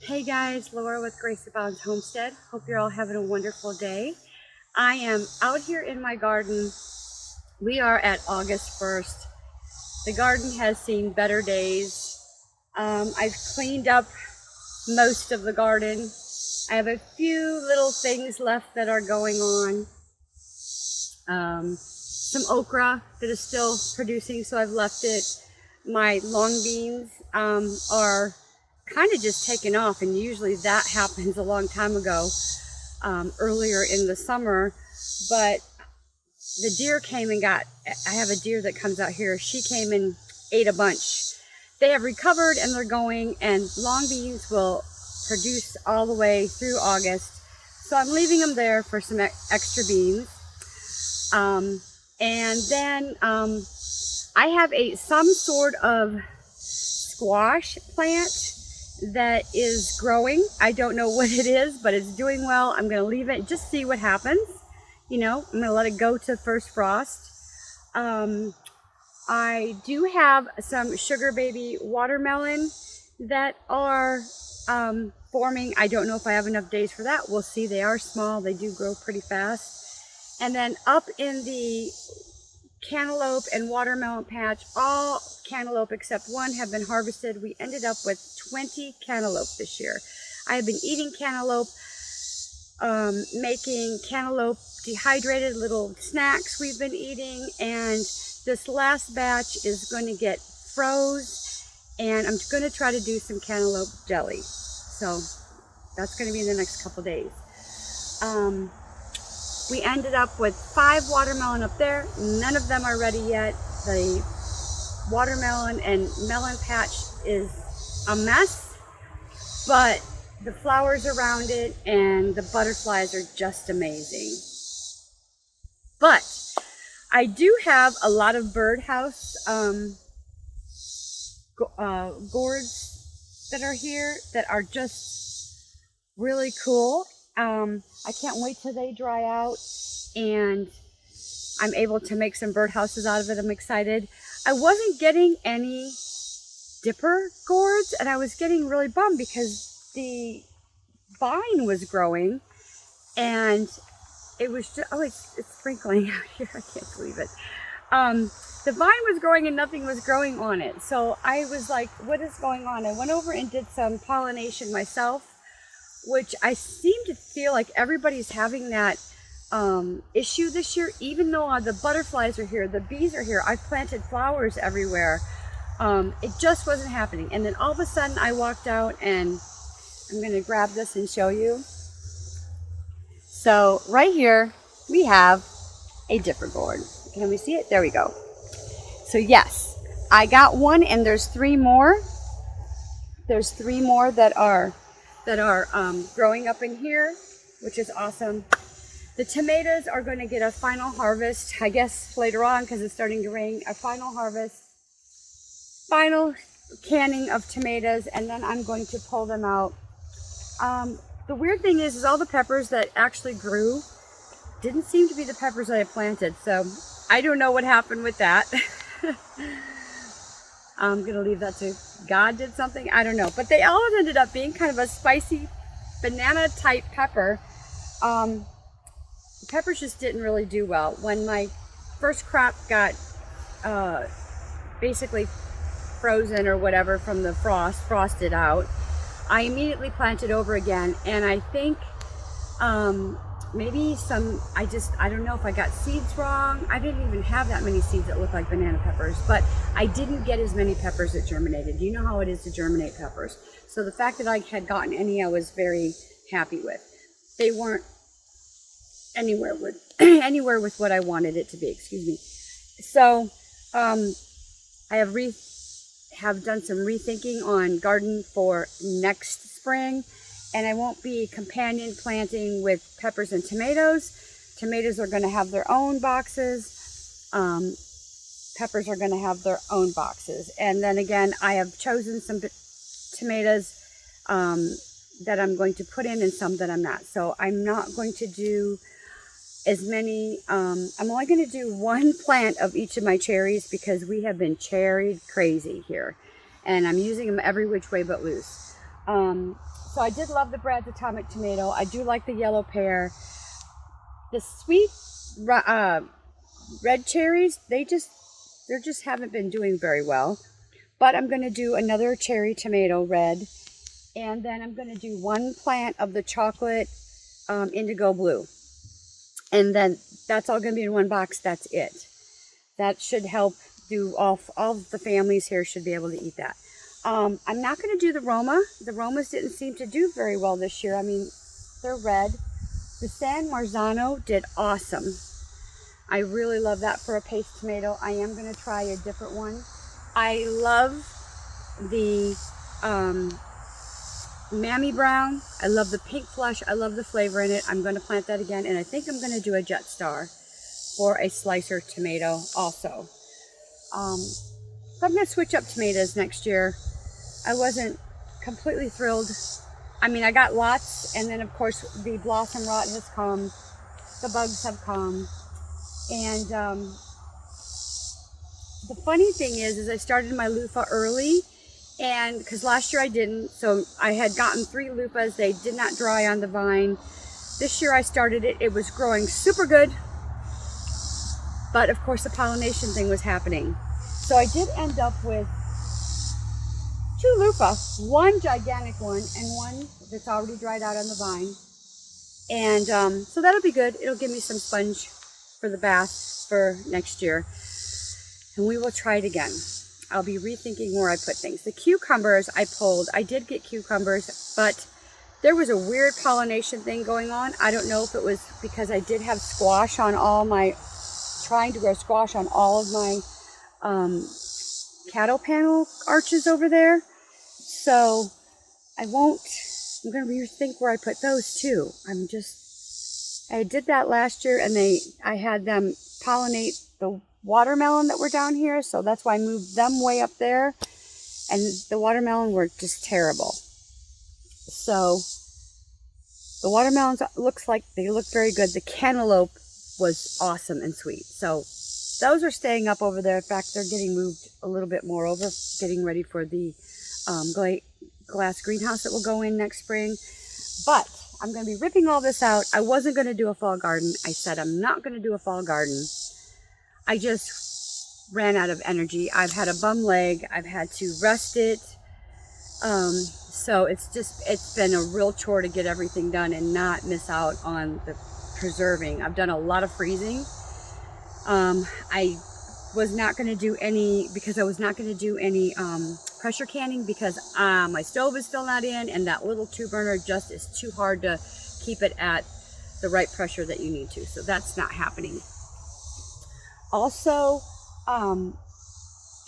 Hey guys, Laura with Grace Abounds Homestead. Hope you're all having a wonderful day. I am out here in my garden. We are at August 1st. The garden has seen better days. I've cleaned up most of the garden. I have a few little things left that are going on. Some okra that is still producing, so I've left it. My long beans are kind of just taken off, and usually that happens a long time ago, earlier in the summer. But the deer came and I have a deer that comes out here. She came and ate a bunch. They have recovered and they're going, and long beans will produce all the way through August. So I'm leaving them there for some extra beans. And then I have some sort of squash plant that is growing. I don't know what it is, but it's doing well. I'm going to leave it, just see what happens. You know, I'm going to let it go to first frost. I do have some sugar baby watermelon that are forming. I don't know if I have enough days for that. We'll see. They are small. They do grow pretty fast. And then up in the cantaloupe and watermelon patch, all cantaloupe except one have been harvested. We ended up with 20 cantaloupe this year. I have been eating cantaloupe, making cantaloupe dehydrated little snacks we've been eating, and this last batch is going to get froze, and I'm going to try to do some cantaloupe jelly. So that's going to be in the next couple days. We ended up with 5 watermelon up there. None of them are ready yet. The watermelon and melon patch is a mess, but the flowers around it and the butterflies are just amazing. But I do have a lot of birdhouse gourds that are here that are just really cool. I can't wait till they dry out and I'm able to make some birdhouses out of it. I'm excited. I wasn't getting any dipper gourds, and I was getting really bummed because the vine was growing and it was just, oh, it's sprinkling out here. I can't believe it. The vine was growing and nothing was growing on it. So I was like, what is going on? I went over and did some pollination myself, which I seem to feel like everybody's having that issue this year. Even though the butterflies are here, the bees are here, I've planted flowers everywhere. It just wasn't happening. And then all of a sudden I walked out, and I'm going to grab this and show you. So right here we have a dipper gourd. Can we see it? There we go. So yes, I got one, and there's 3 more. There's 3 more that are growing up in here, which is awesome. The tomatoes are going to get a final harvest, I guess later on because it's starting to rain. A final harvest, final canning of tomatoes, and then I'm going to pull them out. The weird thing is all the peppers that actually grew didn't seem to be the peppers that I planted, so I don't know what happened with that. I'm going to leave that to God did something. I don't know. But they all ended up being kind of a spicy banana type pepper. The peppers just didn't really do well. When my first crop got basically frozen or whatever from the frosted out, I immediately planted over again. And I think maybe I don't know if I got seeds wrong. I didn't even have that many seeds that look like banana peppers, but I didn't get as many peppers that germinated. You know how it is to germinate peppers. So the fact that I had gotten any, I was very happy with. They weren't anywhere with what I wanted it to be, excuse me. So I have done some rethinking on garden for next spring. And I won't be companion planting with peppers and tomatoes. Tomatoes are going to have their own boxes. Peppers are going to have their own boxes. And then again, I have chosen some tomatoes that I'm going to put in and some that I'm not. So I'm not going to do as many. I'm only going to do 1 plant of each of my cherries because we have been cherried crazy here. And I'm using them every which way but loose. So I did love the Brad's Atomic Tomato. I do like the yellow pear. The sweet red cherries, they just haven't been doing very well. But I'm going to do another cherry tomato red. And then I'm going to do one plant of the chocolate indigo blue. And then that's all going to be in one box. That's it. That should help do all the families here should be able to eat that. I'm not going to do the Roma. The Romas didn't seem to do very well this year. I mean, they're red. The San Marzano did awesome. I really love that for a paste tomato. I am going to try a different one. I love the Mammy Brown. I love the pink flush. I love the flavor in it. I'm going to plant that again, and I think I'm going to do a Jet Star for a slicer tomato also. So I'm going to switch up tomatoes next year. I wasn't completely thrilled. I mean, I got lots, and then of course the blossom rot has come. The bugs have come. And the funny thing is I started my loofah early, and because last year I didn't, so I had gotten 3 loofahs. They did not dry on the vine. This year I started it. It was growing super good, but of course the pollination thing was happening. So I did end up with 2 loofahs, one gigantic one and one that's already dried out on the vine. And so that'll be good. It'll give me some sponge for the bath for next year. And we will try it again. I'll be rethinking where I put things. The cucumbers I pulled, I did get cucumbers, but there was a weird pollination thing going on. I don't know if it was because I did have squash on all my, trying to grow squash on all of my cattle panel arches over there. So I'm going to rethink where I put those too. I did that last year, and I had them pollinate the watermelon that were down here, so that's why I moved them way up there, and the watermelon were just terrible. So the watermelons looks like they look very good. The cantaloupe was awesome and sweet. So those are staying up over there. In fact, they're getting moved a little bit more over, getting ready for the glass greenhouse that will go in next spring. But I'm going to be ripping all this out. I wasn't going to do a fall garden. I said I'm not going to do a fall garden. I just ran out of energy. I've had a bum leg. I've had to rest it. So it's been a real chore to get everything done and not miss out on the preserving. I've done a lot of freezing. I was not going to do any, because I was not going to do any pressure canning, because my stove is still not in, and that little 2-burner just is too hard to keep it at the right pressure that you need to. So that's not happening. Also, I'm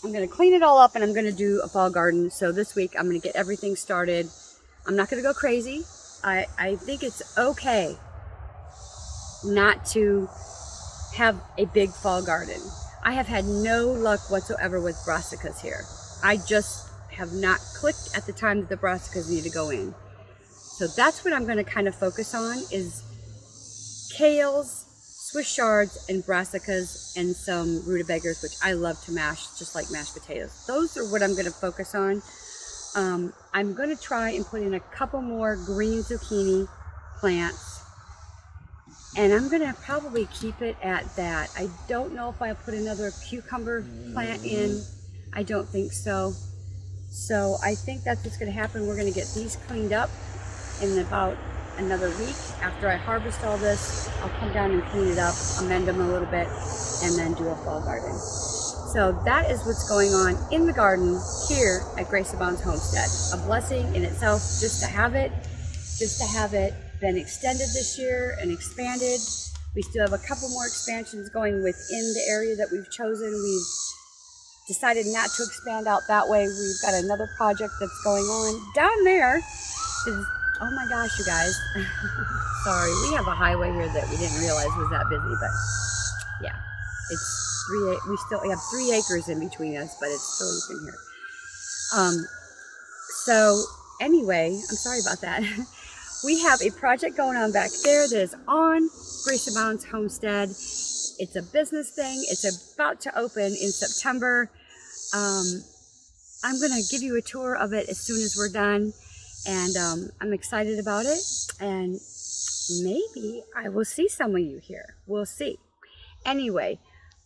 going to clean it all up, and I'm going to do a fall garden. So this week I'm going to get everything started. I'm not going to go crazy. I think it's okay not to have a big fall garden. I have had no luck whatsoever with brassicas here. I just have not clicked at the time that the brassicas need to go in. So that's what I'm going to kind of focus on, is kales, Swiss chards, and brassicas, and some rutabagas, which I love to mash, just like mashed potatoes. Those are what I'm going to focus on. I'm going to try and put in a couple more green zucchini plants. And I'm going to probably keep it at that. I don't know if I'll put another cucumber plant in. I don't think so. So I think that's what's going to happen. We're going to get these cleaned up in about another week. After I harvest all this, I'll come down and clean it up, amend them a little bit, and then do a fall garden. So that is what's going on in the garden here at Grace Abounds Homestead. A blessing in itself just to have it been extended this year and expanded. We still have a couple more expansions going within the area that we've chosen. We've decided not to expand out that way. We've got another project that's going on down there. Oh my gosh, you guys. Sorry, we have a highway here that we didn't realize was that busy, but yeah, we still have 3 acres in between us, but it's still, you can hear. So anyway, I'm sorry about that. We have a project going on back there that is on Grace Abounds Homestead. It's a business thing. It's about to open in September. I'm going to give you a tour of it as soon as we're done. And I'm excited about it, and maybe I will see some of you here. We'll see. Anyway,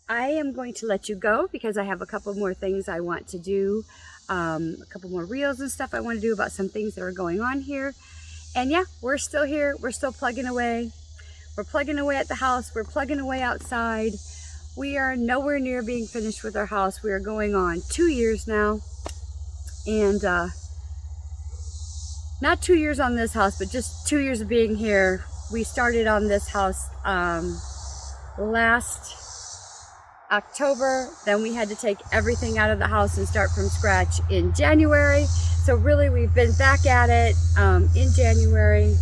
I am going to let you go because I have a couple more things I want to do, a couple more reels and stuff I want to do about some things that are going on here. And yeah, we're still here. We're still plugging away. We're plugging away at the house. We're plugging away outside. We are nowhere near being finished with our house. We are going on 2 years now. And not 2 years on this house, but just 2 years of being here. We started on this house last October. Then we had to take everything out of the house and start from scratch in January. So really we've been back at it in January.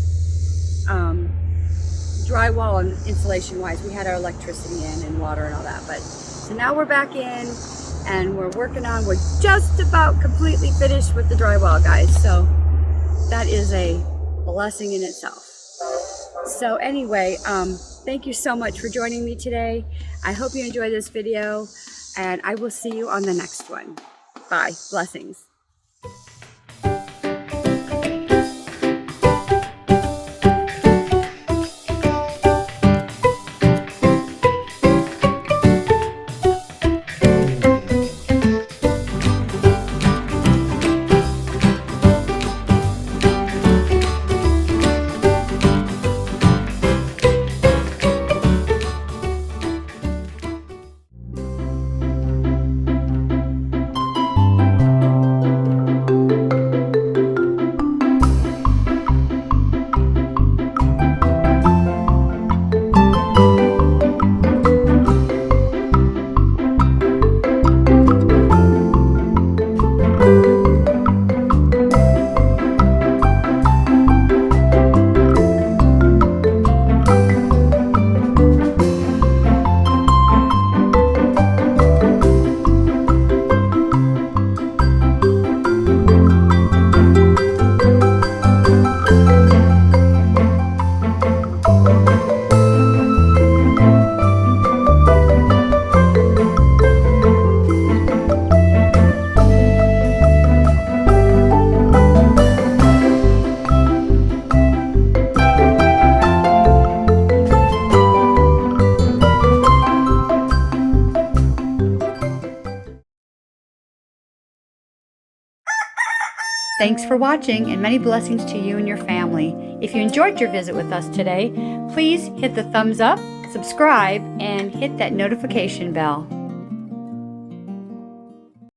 Drywall and insulation wise, we had our electricity in and water and all that, but so now we're back in and we're just about completely finished with the drywall, guys. So that is a blessing in itself. So anyway, thank you so much for joining me today. I hope you enjoyed this video, and I will see you on the next one. Bye. Blessings. Thanks for watching, and many blessings to you and your family. If you enjoyed your visit with us today, please hit the thumbs up, subscribe, and hit that notification bell.